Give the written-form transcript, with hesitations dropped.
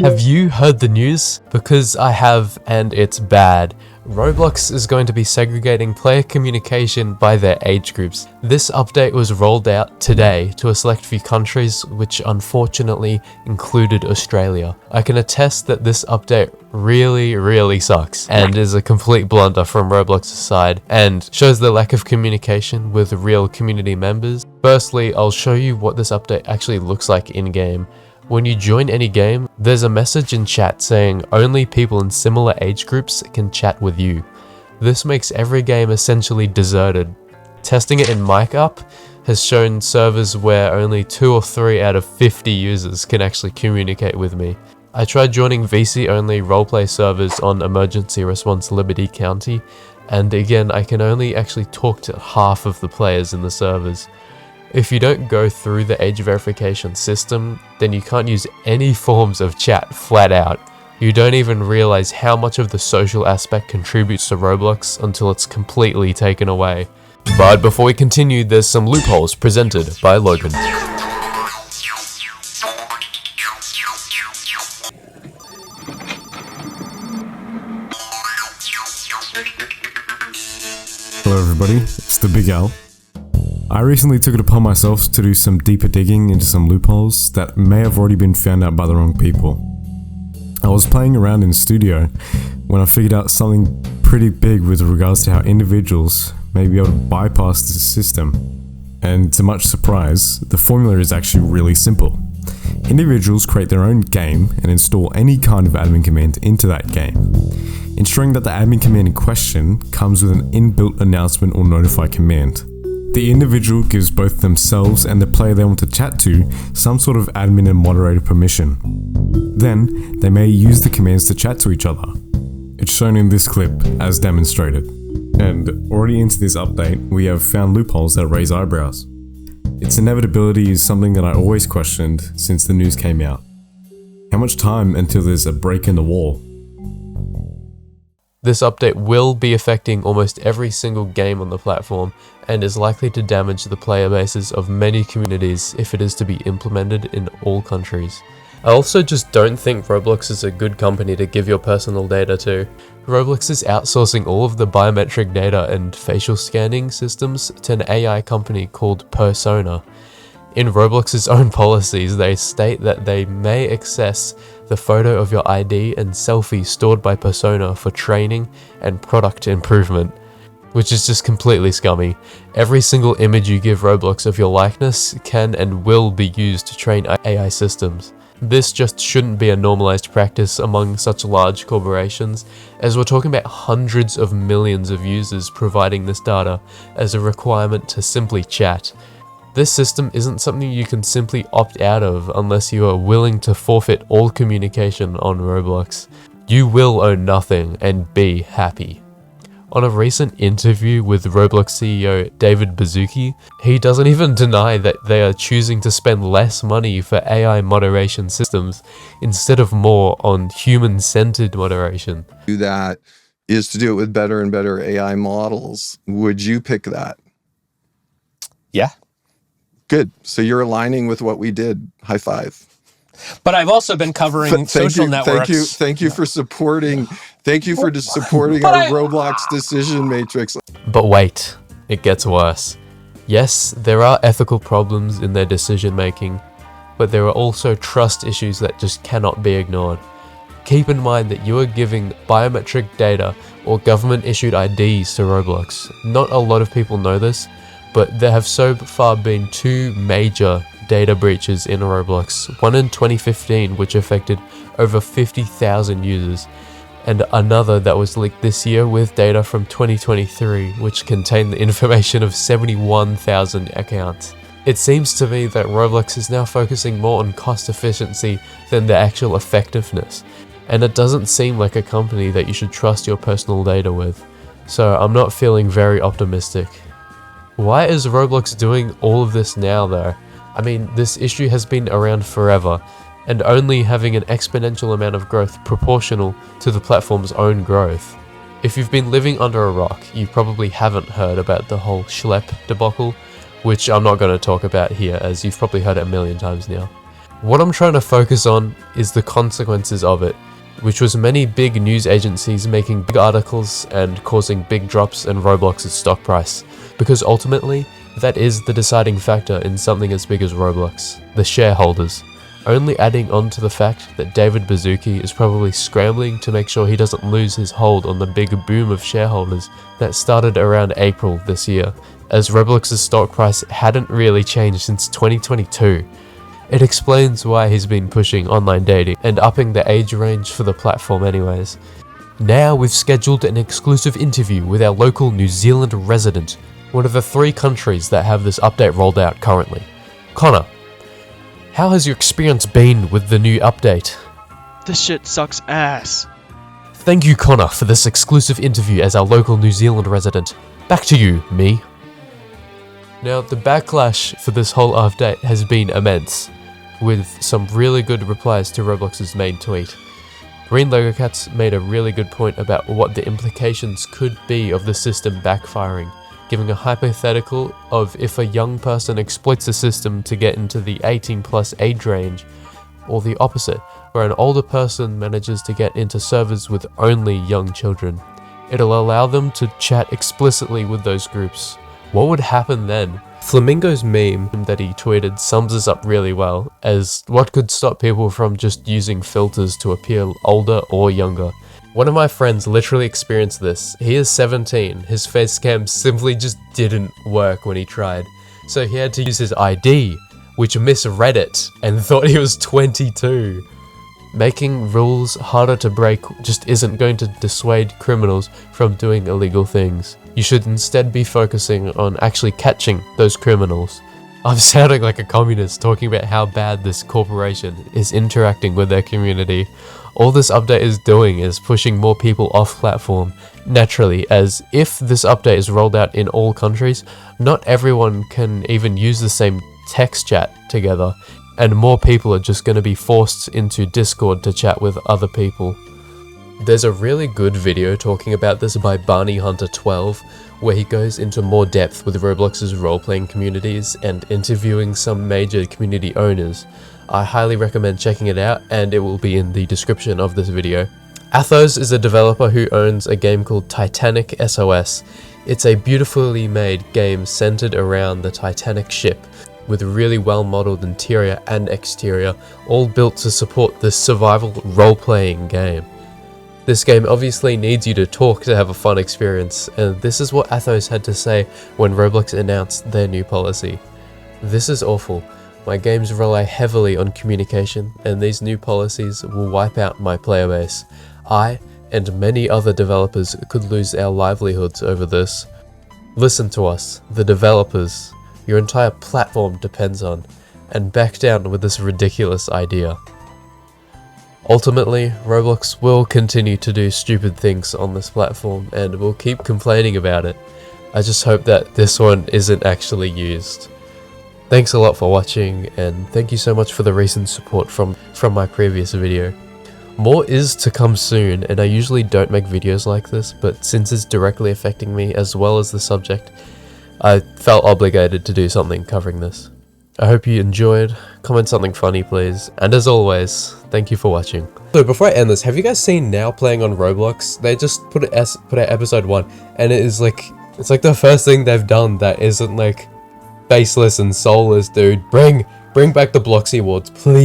Have you heard the news? Because I have, and it's bad. Roblox is going to be segregating player communication by their age groups. This update was rolled out today to a select few countries, which unfortunately included Australia. I can attest that this update really sucks and is a complete blunder from Roblox's side and shows the lack of communication with real community members. Firstly, I'll show you what this update actually looks like in-game. When you join any game, there's a message in chat saying only people in similar age groups can chat with you. This makes every game essentially deserted. Testing it in MicUp has shown servers where only 2 or 3 out of 50 users can actually communicate with me. I tried joining VC-only roleplay servers on Emergency Response Liberty County, and again I can only actually talk to half of the players in the servers. If you don't go through the age verification system, then you can't use any forms of chat flat out. You don't even realize how much of the social aspect contributes to Roblox until it's completely taken away. But before we continue, there's some loopholes presented by Logan. Hello everybody, it's the Big L. I recently took it upon myself to do some deeper digging into some loopholes that may have already been found out by the wrong people. I was playing around in the studio when I figured out something pretty big with regards to how individuals may be able to bypass the system. And to much surprise, the formula is actually really simple. Individuals create their own game and install any kind of admin command into that game, ensuring that the admin command in question comes with an inbuilt announcement or notify command. The individual gives both themselves and the player they want to chat to some sort of admin and moderator permission. Then, they may use the commands to chat to each other. It's shown in this clip, as demonstrated. And already into this update, we have found loopholes that raise eyebrows. Its inevitability is something that I always questioned since the news came out. How much time until there's a break in the wall? This update will be affecting almost every single game on the platform and is likely to damage the player bases of many communities if it is to be implemented in all countries. I also just don't think Roblox is a good company to give your personal data to. Roblox is outsourcing all of the biometric data and facial scanning systems to an AI company called Persona. In Roblox's own policies, they state that they may access the photo of your ID and selfie stored by Persona for training and product improvement, which is just completely scummy. Every single image you give Roblox of your likeness can and will be used to train AI systems. This just shouldn't be a normalized practice among such large corporations, as we're talking about hundreds of millions of users providing this data as a requirement to simply chat. This system isn't something you can simply opt out of unless you are willing to forfeit all communication on Roblox. You will own nothing and be happy. On a recent interview with Roblox CEO David Baszucki, he doesn't even deny that they are choosing to spend less money for AI moderation systems instead of more on human-centered moderation. That is to do it with better and better AI models. Would you pick that? Yeah. Good. So you're aligning with what we did. High five. But I've also been covering social networks. Thank you for supporting. Thank you for supporting our Roblox decision matrix. But wait, it gets worse. Yes, there are ethical problems in their decision making, but there are also trust issues that just cannot be ignored. Keep in mind that you are giving biometric data or government issued IDs to Roblox. Not a lot of people know this, but there have so far been 2 major data breaches in Roblox. One in 2015, which affected over 50,000 users, and another that was leaked this year with data from 2023, which contained the information of 71,000 accounts. It seems to me that Roblox is now focusing more on cost efficiency than the actual effectiveness, and it doesn't seem like a company that you should trust your personal data with. So I'm not feeling very optimistic. Why is Roblox doing all of this now though? I mean, this issue has been around forever, and only having an exponential amount of growth proportional to the platform's own growth. If you've been living under a rock, you probably haven't heard about the whole Schlep debacle, which I'm not going to talk about here as you've probably heard it a million times now. What I'm trying to focus on is the consequences of it, which was many big news agencies making big articles and causing big drops in Roblox's stock price, because ultimately, that is the deciding factor in something as big as Roblox, the shareholders. Only adding on to the fact that David Baszucki is probably scrambling to make sure he doesn't lose his hold on the big boom of shareholders that started around April this year, as Roblox's stock price hadn't really changed since 2022. It explains why he's been pushing online dating and upping the age range for the platform anyways. Now we've scheduled an exclusive interview with our local New Zealand resident, one of the 3 countries that have this update rolled out currently. Connor, how has your experience been with the new update? This shit sucks ass. Thank you, Connor, for this exclusive interview as our local New Zealand resident. Back to you, me. Now, the backlash for this whole update has been immense, with some really good replies to Roblox's main tweet. Green Logo Cats made a really good point about what the implications could be of the system backfiring, giving a hypothetical of if a young person exploits the system to get into the 18+ age range, or the opposite, where an older person manages to get into servers with only young children. It'll allow them to chat explicitly with those groups. What would happen then? Flamingo's meme that he tweeted sums this up really well, as what could stop people from just using filters to appear older or younger. One of my friends literally experienced this. He is 17, his face cam simply just didn't work when he tried, so he had to use his ID, which misread it and thought he was 22. Making rules harder to break just isn't going to dissuade criminals from doing illegal things. You should instead be focusing on actually catching those criminals. I'm sounding like a communist talking about how bad this corporation is interacting with their community. All this update is doing is pushing more people off platform, naturally, as if this update is rolled out in all countries, not everyone can even use the same text chat together, and more people are just going to be forced into Discord to chat with other people. There's a really good video talking about this by Barney Hunter 12, where he goes into more depth with Roblox's role-playing communities and interviewing some major community owners. I highly recommend checking it out, and it will be in the description of this video. Athos is a developer who owns a game called Titanic SOS. It's a beautifully made game centered around the Titanic ship, with a really well-modeled interior and exterior, all built to support this survival role-playing game. This game obviously needs you to talk to have a fun experience, and this is what Athos had to say when Roblox announced their new policy. "This is awful. My games rely heavily on communication, and these new policies will wipe out my player base. I, and many other developers, could lose our livelihoods over this. Listen to us, the developers. Your entire platform depends on, and back down with this ridiculous idea." Ultimately, Roblox will continue to do stupid things on this platform, and will keep complaining about it. I just hope that this one isn't actually used. Thanks a lot for watching, and thank you so much for the recent support from my previous video. More is to come soon, and I usually don't make videos like this, but since it's directly affecting me as well as the subject, I felt obligated to do something covering this. I hope you enjoyed. Comment something funny please, and as always, thank you for watching. So before I end this, have you guys seen Now Playing on Roblox? They just put out episode 1, and it's like the first thing they've done that isn't like faceless and soulless, dude. Bring back the Bloxy Awards, please.